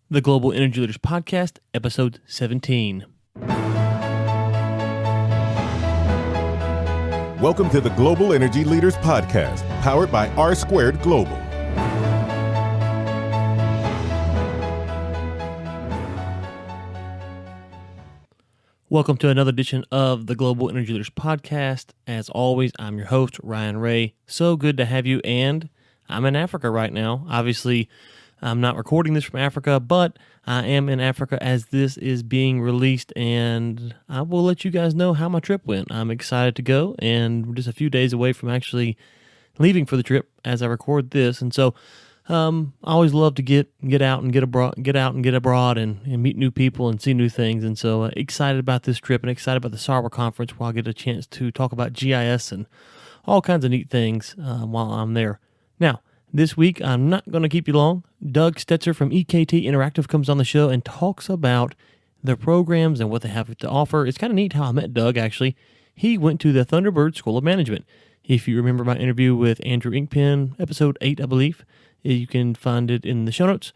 The Global Energy Leaders Podcast, Episode 17. Welcome to the Global Energy Leaders Podcast, powered by R Squared Global. Welcome to another edition of the Global Energy Leaders Podcast. As always, I'm your host, Ryan Ray. So good to have you, and I'm in Africa right now. Obviously, I'm not recording this from Africa, but I am in Africa as this is being released, and I will let you guys know how my trip went. I'm excited to go, and we're just a few days away from actually leaving for the trip as I record this. And so I always love to get out and get abroad and meet new people and see new things. And so excited about this trip and excited about the SARWA conference, where I'll get a chance to talk about GIS and all kinds of neat things while I'm there. Now, this week, I'm not going to keep you long. Doug Stetzer from EKT Interactive comes on the show and talks about their programs and what they have to offer. It's kind of neat how I met Doug, actually. He went to the Thunderbird School of Management. If you remember my interview with Andrew Inkpen, episode 8, I believe, you can find it in the show notes.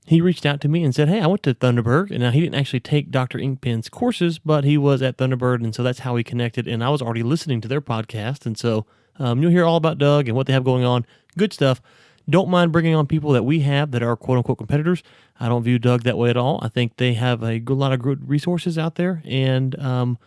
He reached out to me and said, hey, I went to Thunderbird. And now he didn't actually take Dr. Inkpen's courses, but he was at Thunderbird, and so that's how we connected. And I was already listening to their podcast, and so you'll hear all about Doug and what they have going on. Good stuff. Don't mind bringing on people that we have that are quote-unquote competitors. I don't view Doug that way at all. I think they have a lot of good resources out there, and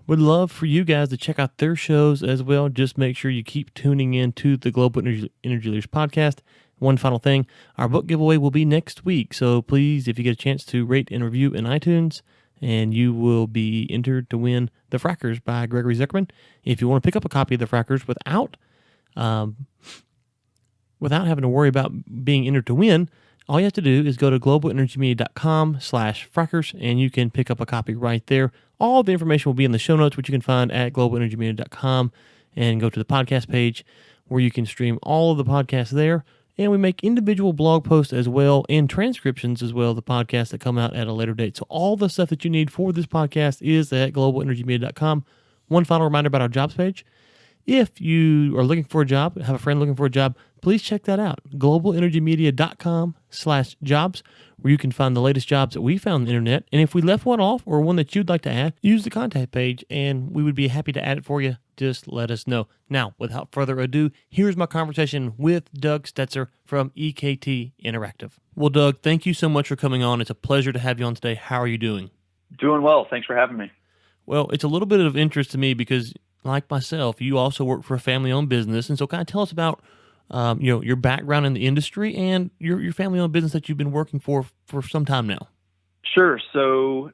would love for you guys to check out their shows as well. Just make sure you keep tuning in to the Global Energy Leaders Podcast. One final thing, our book giveaway will be next week, so please, if you get a chance to rate and review in iTunes, and you will be entered to win The Frackers by Gregory Zuckerman. If you want to pick up a copy of The Frackers without having to worry about being entered to win, all you have to do is go to globalenergymedia.com/frackers, and you can pick up a copy right there. All the information will be in the show notes, which you can find at globalenergymedia.com, and go to the podcast page where you can stream all of the podcasts there. And we make individual blog posts as well and transcriptions as well, the podcasts that come out at a later date. So all the stuff that you need for this podcast is at globalenergymedia.com. One final reminder about our jobs page. If you are looking for a job, have a friend looking for a job, please check that out. globalenergymedia.com/jobs, where you can find the latest jobs that we found on the internet. And if we left one off or one that you'd like to add, use the contact page and we would be happy to add it for you. Just let us know. Now, without further ado, here's my conversation with Doug Stetzer from EKT Interactive. Well, Doug, thank you so much for coming on. It's a pleasure to have you on today. How are you doing? Doing well. Thanks for having me. Well, it's a little bit of interest to me because, like myself, you also work for a family-owned business. And so kind of tell us about your background in the industry and your family-owned business that you've been working for some time now. Sure. So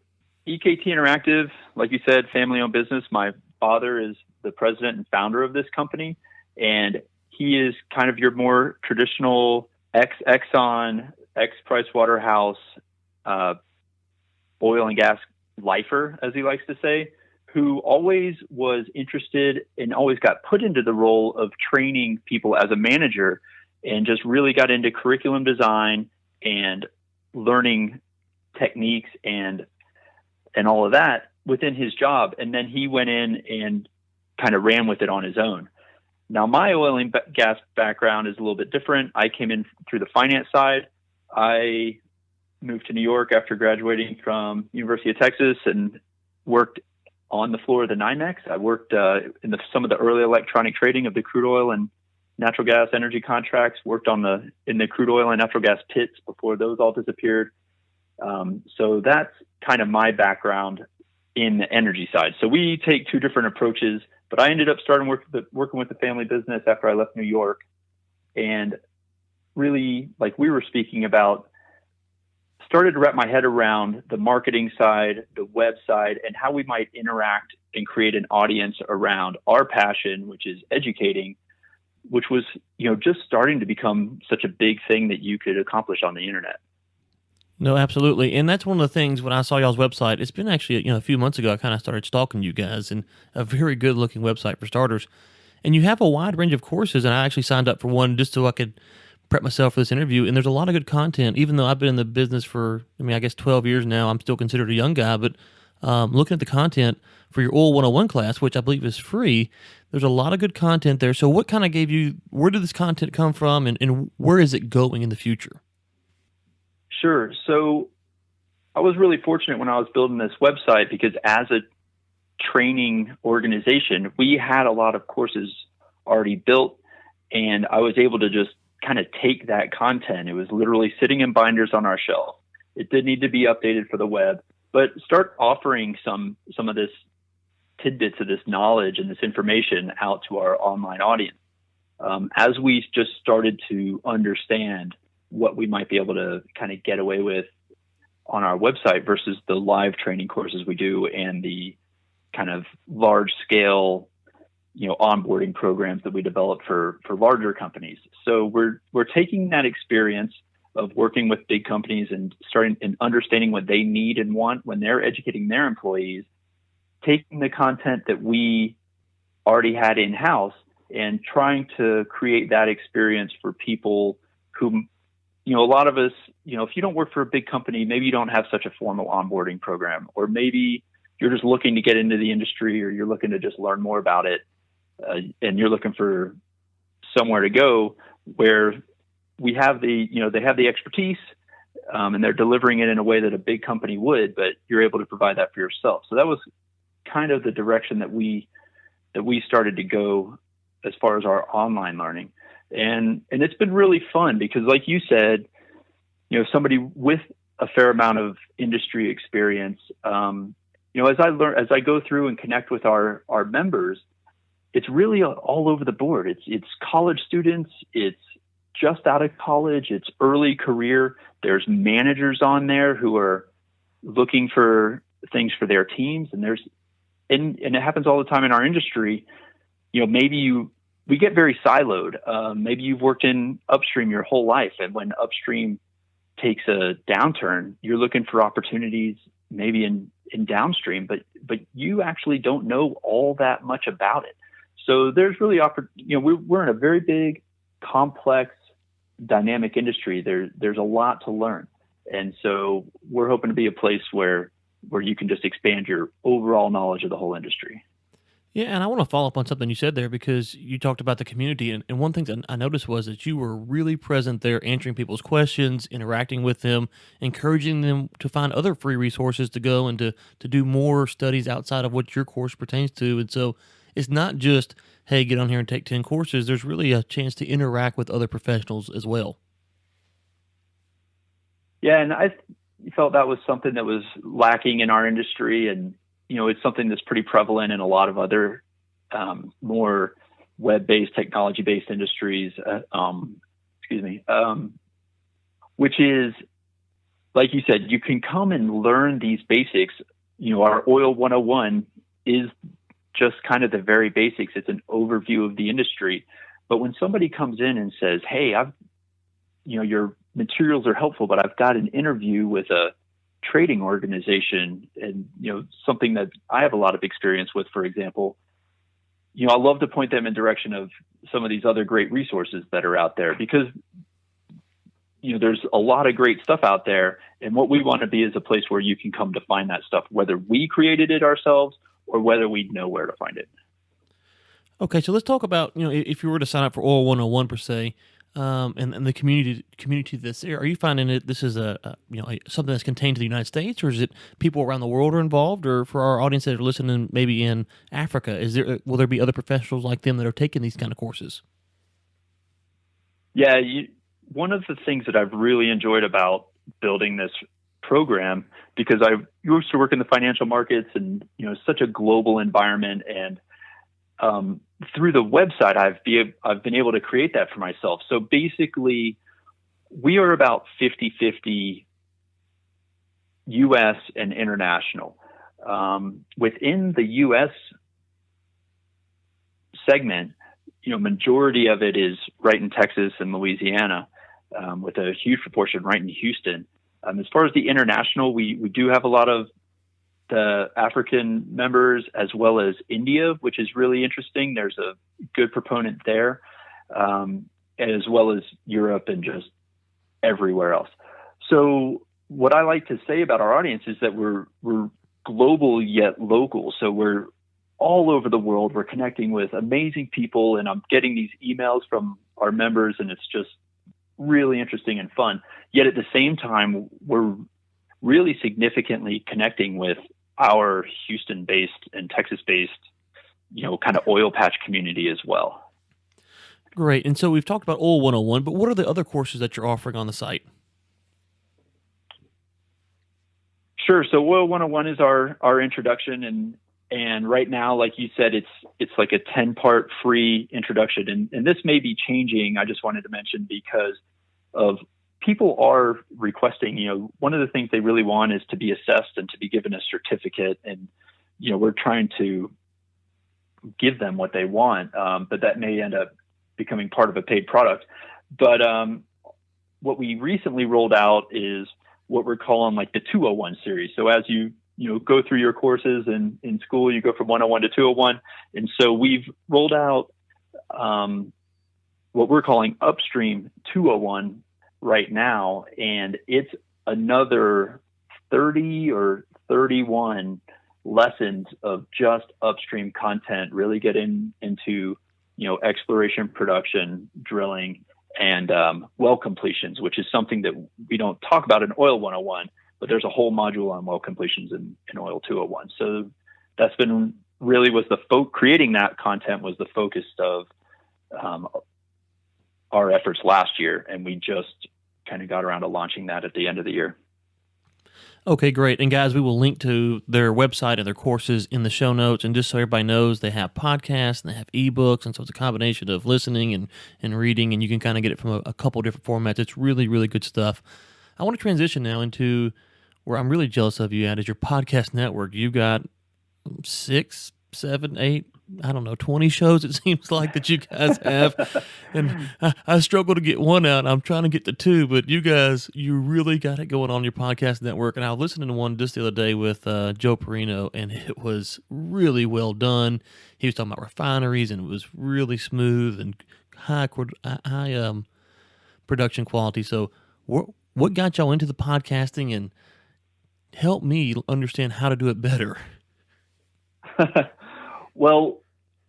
EKT Interactive, like you said, family-owned business. My father is the president and founder of this company, and he is kind of your more traditional ex-Exxon, ex-Pricewaterhouse, oil and gas lifer, as he likes to say, who always was interested and always got put into the role of training people as a manager, and just really got into curriculum design and learning techniques and all of that within his job. And then he went in and kind of ran with it on his own. Now, my oil and gas background is a little bit different. I came in through the finance side. I moved to New York after graduating from University of Texas and worked on the floor of the NYMEX. I worked in some of the early electronic trading of the crude oil and natural gas energy contracts, worked in the crude oil and natural gas pits before those all disappeared. So that's kind of my background in the energy side. So we take two different approaches, but I ended up starting working with the family business after I left New York. And really, like we were speaking about, started to wrap my head around the marketing side, the web side, and how we might interact and create an audience around our passion, which is educating, which was, just starting to become such a big thing that you could accomplish on the internet. No, absolutely. And that's one of the things when I saw y'all's website, it's been actually, a few months ago, I kind of started stalking you guys, and a very good looking website for starters. And you have a wide range of courses, and I actually signed up for one just so I could prep myself for this interview. And there's a lot of good content, even though I've been in the business for, I guess 12 years now. I'm still considered a young guy, but looking at the content for your Oil 101 class, which I believe is free, there's a lot of good content there. So what kind of where did this content come from, and where is it going in the future? Sure. So I was really fortunate when I was building this website because as a training organization, we had a lot of courses already built, and I was able to just kind of take that content. It was literally sitting in binders on our shelf. It did need to be updated for the web, but start offering some of this tidbits of this knowledge and this information out to our online audience. As we just started to understand what we might be able to kind of get away with on our website versus the live training courses we do and the kind of large scale, onboarding programs that we develop for larger companies. So we're taking that experience of working with big companies and starting and understanding what they need and want when they're educating their employees, taking the content that we already had in-house and trying to create that experience for people who, a lot of us, if you don't work for a big company, maybe you don't have such a formal onboarding program, or maybe you're just looking to get into the industry, or you're looking to just learn more about it, and you're looking for somewhere to go where we have they have the expertise, and they're delivering it in a way that a big company would, but you're able to provide that for yourself. So that was kind of the direction that we started to go as far as our online learning. And it's been really fun because, like you said, somebody with a fair amount of industry experience, as I go through and connect with our members, it's really all over the board. It's college students, it's just out of college, it's early career. There's managers on there who are looking for things for their teams, and it happens all the time in our industry. We get very siloed. Maybe you've worked in upstream your whole life, and when upstream takes a downturn, you're looking for opportunities maybe in downstream, but you actually don't know all that much about it. So there's really we're in a very big, complex, dynamic industry. There's a lot to learn, and so we're hoping to be a place where you can just expand your overall knowledge of the whole industry. Yeah, and I want to follow up on something you said there because you talked about the community, and one thing that I noticed was that you were really present there, answering people's questions, interacting with them, encouraging them to find other free resources to go and to do more studies outside of what your course pertains to. And so it's not just, hey, get on here and take 10 courses. There's really a chance to interact with other professionals as well. Yeah, and I felt that was something that was lacking in our industry, and it's something that's pretty prevalent in a lot of other more web-based, technology-based industries. Which is, like you said, you can come and learn these basics. Our Oil 101 is just kind of the very basics. It's an overview of the industry. But when somebody comes in and says, "Hey, your materials are helpful, but I've got an interview with a trading organization," and something that I have a lot of experience with, for example, I love to point them in direction of some of these other great resources that are out there, because there's a lot of great stuff out there, and what we want to be is a place where you can come to find that stuff, whether we created it ourselves or whether we know where to find it. Okay, so let's talk about, if you were to sign up for Oil 101 per se, and the community that's there, are you finding that this is something that's contained to the United States, or is it people around the world are involved? Or for our audience that are listening, maybe in Africa, will there be other professionals like them that are taking these kind of courses? Yeah, one of the things that I've really enjoyed about building this program, because I used to work in the financial markets, and such a global environment, and through the website, I've been able to create that for myself. So basically, we are about 50-50 U.S. and international. Within the U.S. segment, majority of it is right in Texas and Louisiana, with a huge proportion right in Houston. As far as the international, we do have a lot of the African members, as well as India, which is really interesting. There's a good proponent there, as well as Europe and just everywhere else. So what I like to say about our audience is that we're global yet local. So we're all over the world. We're connecting with amazing people, and I'm getting these emails from our members, and it's just really interesting and fun. Yet at the same time, we're really significantly connecting with our Houston-based and Texas-based, kind of oil patch community as well. Great. And so we've talked about Oil 101, but what are the other courses that you're offering on the site? Sure. So Oil 101 is our introduction, and right now, like you said, it's like a 10-part free introduction, and this may be changing. I just wanted to mention because of people are requesting, one of the things they really want is to be assessed and to be given a certificate, and we're trying to give them what they want, but that may end up becoming part of a paid product. But what we recently rolled out is what we're calling like the 201 series. So as you go through your courses in school, you go from 101 to 201. And so we've rolled out what we're calling Upstream 201 right now. And it's another 30 or 31 lessons of just upstream content, really getting into, exploration, production, drilling, and well completions, which is something that we don't talk about in Oil 101, but there's a whole module on well completions in Oil 201. So that's been really creating that content was the focus of our efforts last year. And we just kind of got around to launching that at the end of the year. Okay, great. And guys, we will link to their website and their courses in the show notes. And just so everybody knows, they have podcasts and they have ebooks. And so it's a combination of listening and reading, and you can kind of get it from a couple different formats. It's really, really good stuff. I want to transition now into where I'm really jealous of you at is your podcast network. You've got 6, 7, 8, 20 shows it seems like that you guys have. And I struggle to get one out. I'm trying to get to 2, but you guys, you really got it going on your podcast network. And I was listening to one just the other day with Joe Perino, and it was really well done. He was talking about refineries, and it was really smooth and high production quality. So what got y'all into the podcasting, and help me understand how to do it better? Well,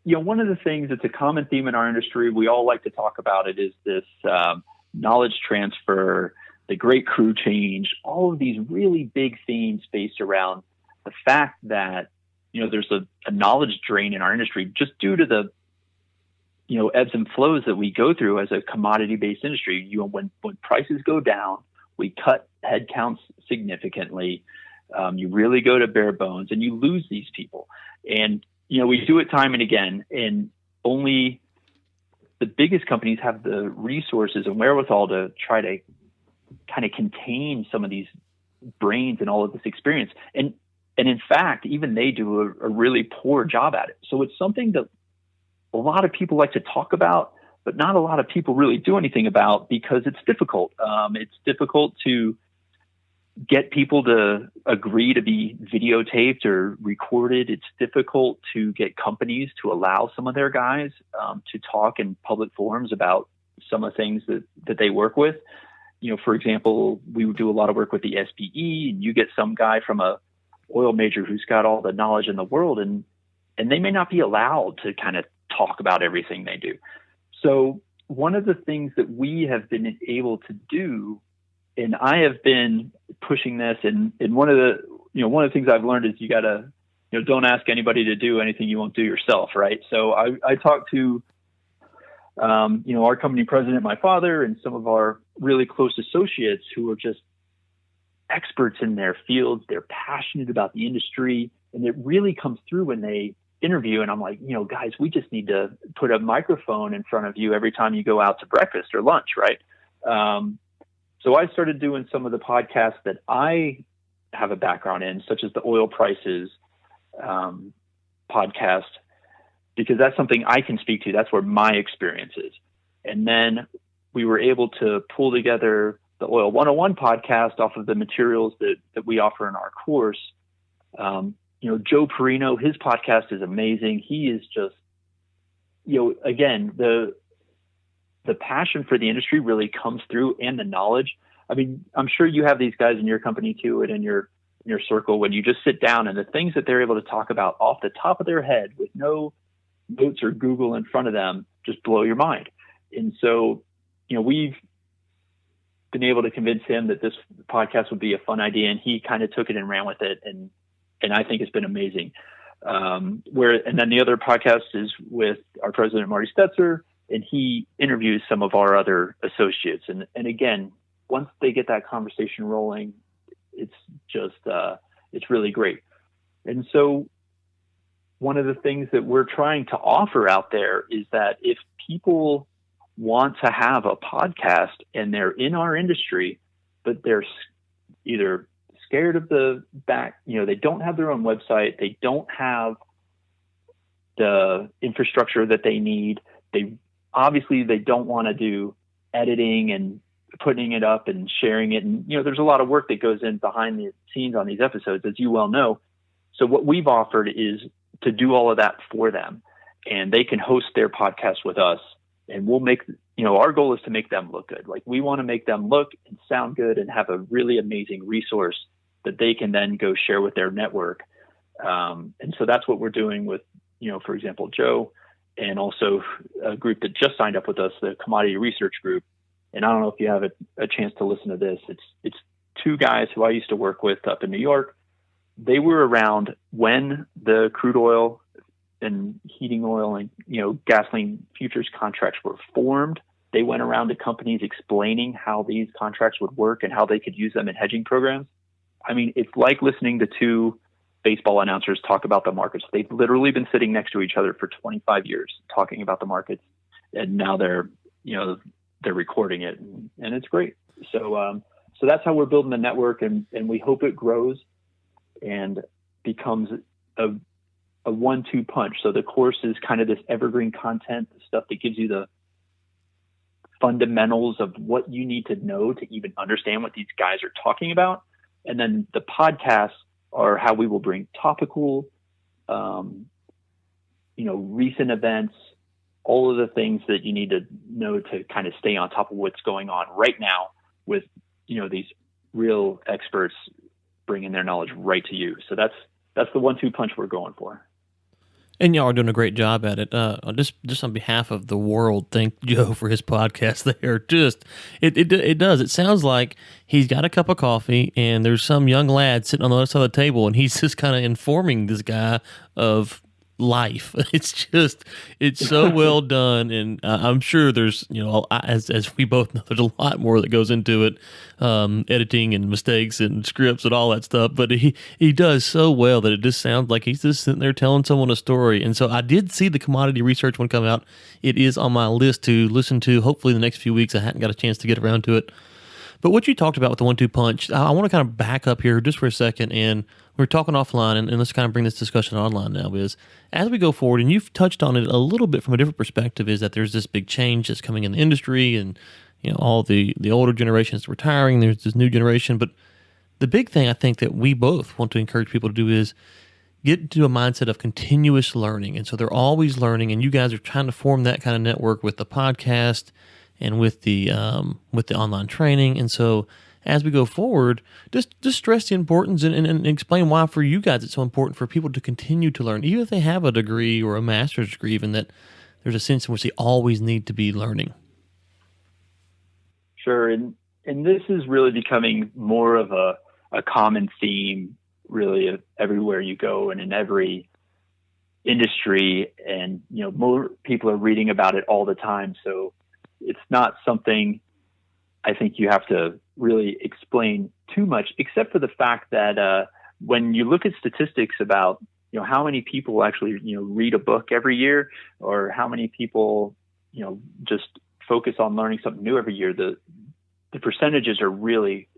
one of the things that's a common theme in our industry, we all like to talk about it, is this knowledge transfer, the great crew change, all of these really big themes based around the fact that, there's a knowledge drain in our industry just due to the, ebbs and flows that we go through as a commodity-based industry. When prices go down, we cut headcounts significantly. You really go to bare bones, and you lose these people. And we do it time and again, and only the biggest companies have the resources and wherewithal to try to kind of contain some of these brains and all of this experience. And in fact, even they do a really poor job at it. So it's something that a lot of people like to talk about, but not a lot of people really do anything about because it's difficult. It's difficult to get people to agree to be videotaped or recorded. It's difficult to get companies to allow some of their guys to talk in public forums about some of the things that they work with. For example, we would do a lot of work with the SPE, and you get some guy from a oil major who's got all the knowledge in the world, and they may not be allowed to kind of talk about everything they do. So one of the things that we have been able to do, and I have been pushing this, and one of the things I've learned is you gotta, don't ask anybody to do anything you won't do yourself, right? So I talked to, our company president, my father, and some of our really close associates who are just experts in their fields. They're passionate about the industry, and it really comes through when they interview. And I'm like, guys, we just need to put a microphone in front of you every time you go out to breakfast or lunch, right? So I started doing some of the podcasts that I have a background in, such as the oil prices podcast, because that's something I can speak to. That's where my experience is. And then we were able to pull together the Oil 101 podcast off of the materials that we offer in our course. Joe Perino, his podcast is amazing. He is just, again, the passion for the industry really comes through, and the knowledge. I mean, I'm sure you have these guys in your company too, and in your your circle when you just sit down and the things that they're able to talk about off the top of their head with no notes or Google in front of them just blow your mind. And so, we've been able to convince him that this podcast would be a fun idea, and he kind of took it and ran with it. And I think it's been amazing. And then the other podcast is with our president, Marty Stetzer, and he interviews some of our other associates. And again, once they get that conversation rolling, it's just, it's really great. And so one of the things that we're trying to offer out there is that if people want to have a podcast and they're in our industry, but they're either scared of the back, they don't have their own website, they don't have the infrastructure that they need. They don't want to do editing and putting it up and sharing it. And, there's a lot of work that goes in behind the scenes on these episodes, as you well know. So what we've offered is to do all of that for them, and they can host their podcast with us, and we'll make, our goal is to make them look good. Like, we want to make them look and sound good and have a really amazing resource that they can then go share with their network. And so that's what we're doing with, for example, Joe, and also a group that just signed up with us, the Commodity Research Group. And I don't know if you have a chance to listen to this. It's two guys who I used to work with up in New York. They were around when the crude oil and heating oil and, gasoline futures contracts were formed. They went around to companies explaining how these contracts would work and how they could use them in hedging programs. I mean, it's like listening to two baseball announcers talk about the markets. They've literally been sitting next to each other for 25 years talking about the markets, and now they're recording it, and it's great. So that's how we're building the network, and we hope it grows and becomes a 1-2 punch. So the course is kind of this evergreen content, the stuff that gives you the fundamentals of what you need to know to even understand what these guys are talking about. And then the podcasts are how we will bring topical, recent events, all of the things that you need to know to kind of stay on top of what's going on right now with, these real experts bringing their knowledge right to you. So that's the 1-2 punch we're going for. And y'all are doing a great job at it. Just on behalf of the world, thank Joe for his podcast there. It does. It sounds like he's got a cup of coffee and there's some young lad sitting on the other side of the table and he's just kind of informing this guy of life. It's so well done, and I'm sure there's as we both know, there's a lot more that goes into it, editing and mistakes and scripts and all that stuff, but he does so well that it just sounds like he's just sitting there telling someone a story. And so I did see the commodity research one come out. It is on my list to listen to hopefully the next few weeks. I hadn't got a chance to get around to it. But what you talked about with the 1-2 punch, I want to kind of back up here just for a second, and we're talking offline, and let's kind of bring this discussion online now, is as we go forward, and you've touched on it a little bit from a different perspective, is that there's this big change that's coming in the industry, and all the older generations retiring, there's this new generation. But the big thing I think that we both want to encourage people to do is get into a mindset of continuous learning. And so they're always learning, and you guys are trying to form that kind of network with the podcast and with the online training. And so as we go forward, just stress the importance and explain why for you guys it's so important for people to continue to learn, even if they have a degree or a master's degree, even that there's a sense in which they always need to be learning. Sure. And this is really becoming more of a common theme, really, of everywhere you go and in every industry. And, more people are reading about it all the time. So it's not something I think you have to really explain too much, except for the fact that when you look at statistics about how many people actually read a book every year, or how many people just focus on learning something new every year, the percentages are really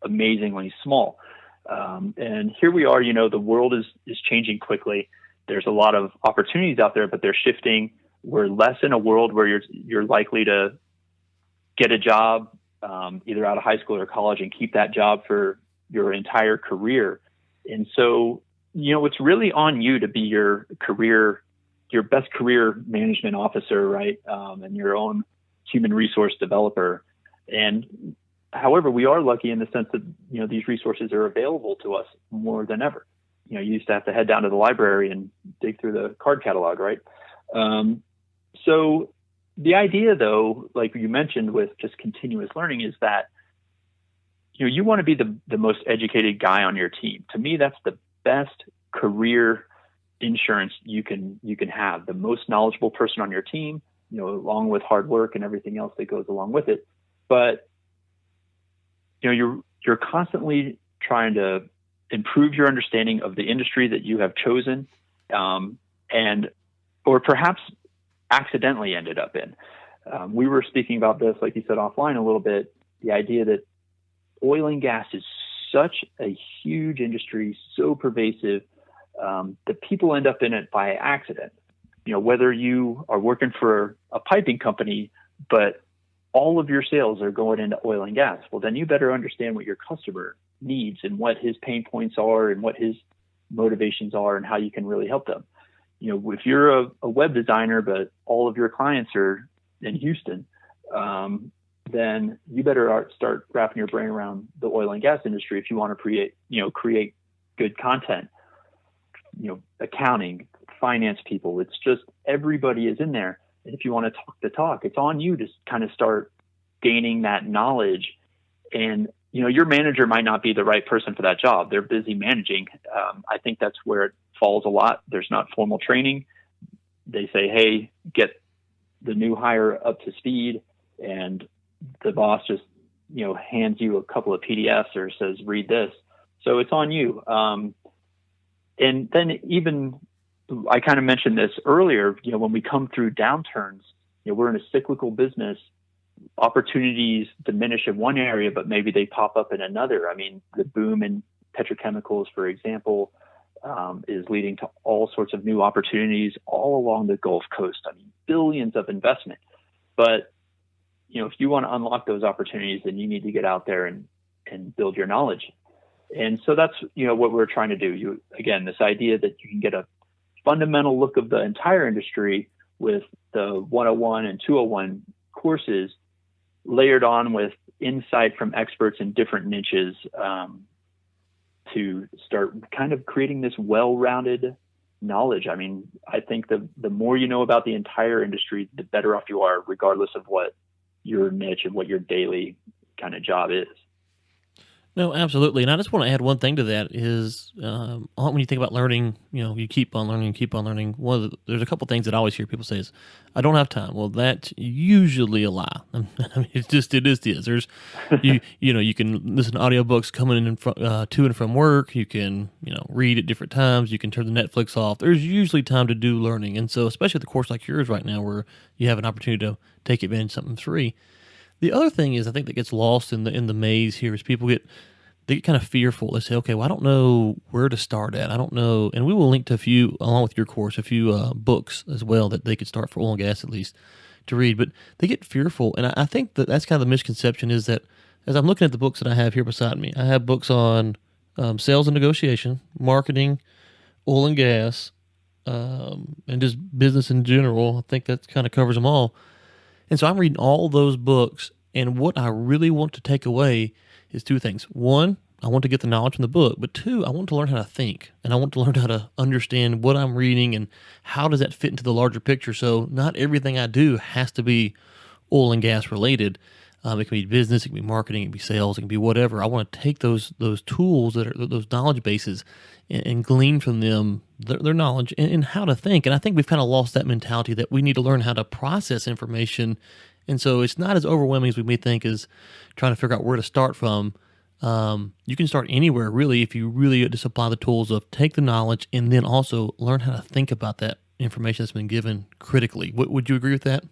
amazingly small. And here we are, the world is changing quickly. There's a lot of opportunities out there, but they're shifting. We're less in a world where you're likely to get a job either out of high school or college and keep that job for your entire career. And so, it's really on you to be your best career management officer, right? And your own human resource developer. And However, we are lucky in the sense that, these resources are available to us more than ever. You used to have to head down to the library and dig through the card catalog, right? So the idea, though, like you mentioned with just continuous learning, is that, you want to be the most educated guy on your team. To me, that's the best career insurance you can have. The most knowledgeable person on your team, along with hard work and everything else that goes along with it. But, you're constantly trying to improve your understanding of the industry that you have chosen, or perhaps accidentally ended up in. We were speaking about this, like you said, offline a little bit, the idea that oil and gas is such a huge industry, so pervasive, that people end up in it by accident. Whether you are working for a piping company, but all of your sales are going into oil and gas, well, then you better understand what your customer needs and what his pain points are and what his motivations are and how you can really help them. If you're a web designer, but all of your clients are in Houston, then you better start wrapping your brain around the oil and gas industry if you want to create good content. Accounting, finance people, it's just everybody is in there. And if you want to talk the talk, it's on you to kind of start gaining that knowledge. And, your manager might not be the right person for that job. They're busy managing. I think that's where it falls a lot. There's not formal training. They say, hey, get the new hire up to speed. And the boss just, hands you a couple of PDFs or says, read this. So it's on you. And then even, I kind of mentioned this earlier, when we come through downturns, we're in a cyclical business. Opportunities diminish in one area, but maybe they pop up in another. I mean, the boom in petrochemicals, for example, is leading to all sorts of new opportunities all along the Gulf Coast. I mean, billions of investment. But, if you want to unlock those opportunities, then you need to get out there and build your knowledge. And so that's, what we're trying to do. Again, this idea that you can get a fundamental look of the entire industry with the 101 and 201 courses layered on with insight from experts in different niches, to start kind of creating this well-rounded knowledge. I mean, I think the more you know about the entire industry, the better off you are, regardless of what your niche and what your daily kind of job is. No, absolutely. And I just want to add one thing to that is when you think about learning, you keep on learning. There's a couple things that I always hear people say is, I don't have time. Well, that's usually a lie. I mean, it is. There's, you can listen to audiobooks coming in to and from work. You can, read at different times. You can turn the Netflix off. There's usually time to do learning. And so, especially with a course like yours right now, where you have an opportunity to take advantage of something free. The other thing is, I think that gets lost in the maze here is they get kind of fearful. They say, okay, well, I don't know where to start at. I don't know. And we will link to a few, along with your course, a few books as well that they could start for oil and gas at least to read. But they get fearful. And I think that's kind of the misconception is that as I'm looking at the books that I have here beside me, I have books on sales and negotiation, marketing, oil and gas, and just business in general. I think that kind of covers them all. And so I'm reading all those books, and what I really want to take away is two things. One, I want to get the knowledge from the book, but two, I want to learn how to think, and I want to learn how to understand what I'm reading and how does that fit into the larger picture. So not everything I do has to be oil and gas related. It can be business, it can be marketing, it can be sales, it can be whatever. I want to take those tools that are those knowledge bases and glean from them their knowledge and how to think. And I think we've kind of lost that mentality that we need to learn how to process information. And so it's not as overwhelming as we may think as trying to figure out where to start from. You can start anywhere, really, if you really just apply the tools of take the knowledge and then also learn how to think about that information that's been given critically. Would you agree with that?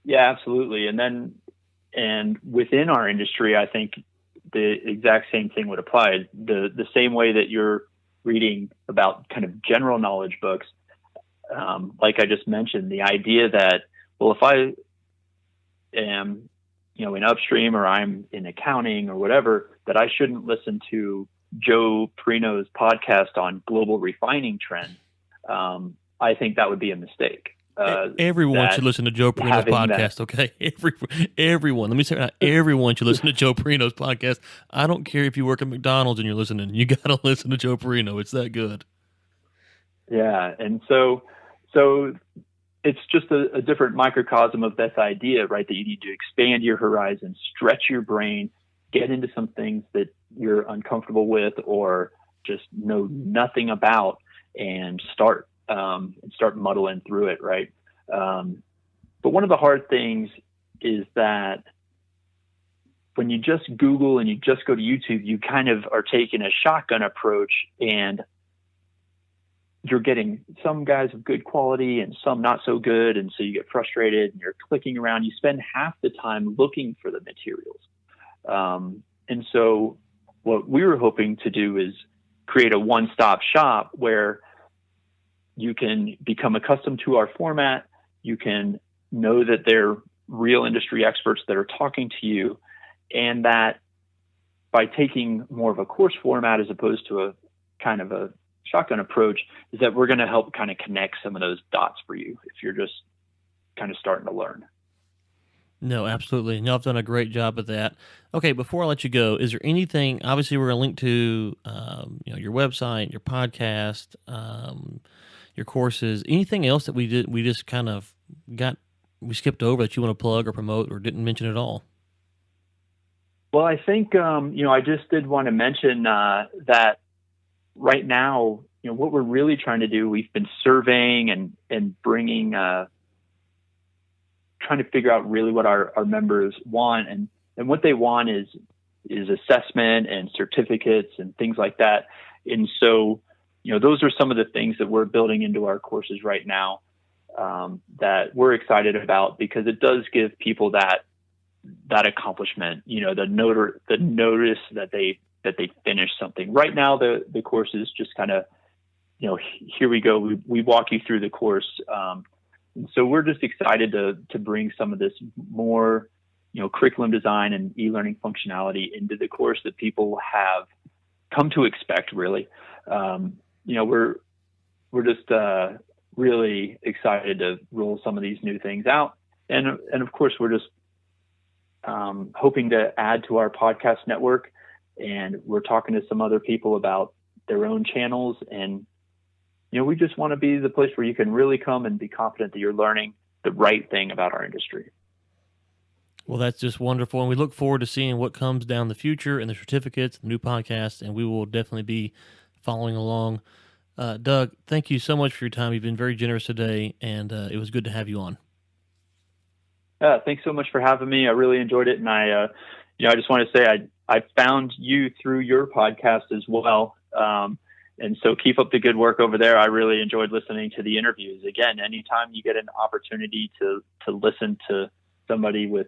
Yeah, absolutely. And within our industry, I think the exact same thing would apply. The same way that you're reading about kind of general knowledge books, like I just mentioned, the idea that, well, if I am, in upstream or I'm in accounting or whatever, that I shouldn't listen to Joe Perino's podcast on global refining trends. I think that would be a mistake. Everyone that should listen to Joe Perino's having podcast, okay? Everyone. Let me say it now. Everyone should listen to Joe Perino's podcast. I don't care if you work at McDonald's and you're listening. You got to listen to Joe Perino. It's that good. Yeah, and so it's just a different microcosm of this idea, right? That you need to expand your horizon, stretch your brain, get into some things that you're uncomfortable with or just know nothing about, and start muddling through it, right? But one of the hard things is that when you just Google and you just go to YouTube, you kind of are taking a shotgun approach, and you're getting some guys of good quality and some not so good. And so you get frustrated and you're clicking around. You spend half the time looking for the materials. And so what we were hoping to do is create a one-stop shop where you can become accustomed to our format. You can know that they're real industry experts that are talking to you, and that by taking more of a course format as opposed to a kind of a shotgun approach, is that we're going to help kind of connect some of those dots for you if you're just kind of starting to learn. No, absolutely. No, I've done a great job at that. Okay, before I let you go, is there anything? Obviously, we're going to link to your website, your podcast, your courses. Anything else that we just kind of we skipped over that you want to plug or promote or didn't mention at all? Well, I think I just did want to mention that right now, what we're really trying to do, we've been surveying and bringing, trying to figure out really what our members want. And what they want is assessment and certificates and things like that. And so, those are some of the things that we're building into our courses right now that we're excited about, because it does give people that accomplishment, the notice that they finished something. Right now, the course is just kind of, here we go. We walk you through the course. And so we're just excited to bring some of this more, curriculum design and e-learning functionality into the course that people have come to expect, really. We're just really excited to roll some of these new things out. And of course, we're just hoping to add to our podcast network. And we're talking to some other people about their own channels. And, we just want to be the place where you can really come and be confident that you're learning the right thing about our industry. Well, that's just wonderful. And we look forward to seeing what comes down the future and the certificates, the new podcasts, and we will definitely be following along. Doug, thank you so much for your time. You've been very generous today, and it was good to have you on. Thanks so much for having me. I really enjoyed it. And I just want to say I found you through your podcast as well. And so keep up the good work over there. I really enjoyed listening to the interviews. Again, anytime you get an opportunity to listen to somebody with,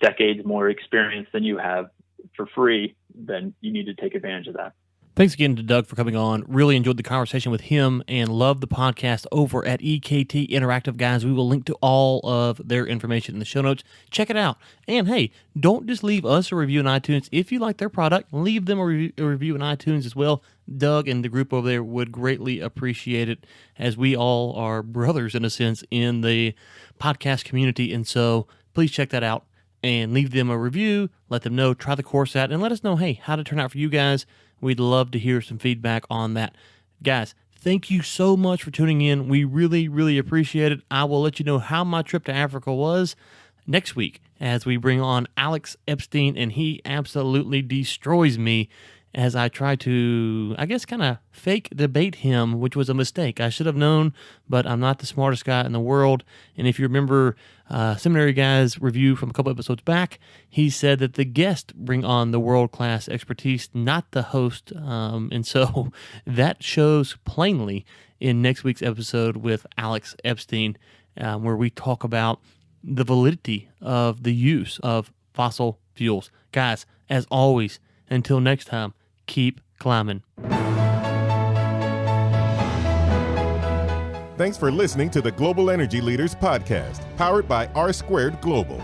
decades more experience than you have for free, then you need to take advantage of that. Thanks again to Doug for coming on. Really enjoyed the conversation with him and love the podcast over at EKT Interactive, guys. We will link to all of their information in the show notes. Check it out. And hey, don't just leave us a review in iTunes. If you like their product, leave them a review in iTunes as well. Doug and the group over there would greatly appreciate it, as we all are brothers in a sense in the podcast community. And so please check that out and leave them a review. Let them know, try the course out, and let us know, hey, how did it turn out for you guys? We'd love to hear some feedback on that. Guys, thank you so much for tuning in. We really, really appreciate it. I will let you know how my trip to Africa was next week as we bring on Alex Epstein, and he absolutely destroys me as I try to, kind of fake debate him, which was a mistake. I should have known, but I'm not the smartest guy in the world. And if you remember Seminary Guy's review from a couple episodes back, he said that the guests bring on the world-class expertise, not the host. And so that shows plainly in next week's episode with Alex Epstein, where we talk about the validity of the use of fossil fuels. Guys, as always, until next time, keep climbing. Thanks for listening to the Global Energy Leaders Podcast, powered by R Squared Global.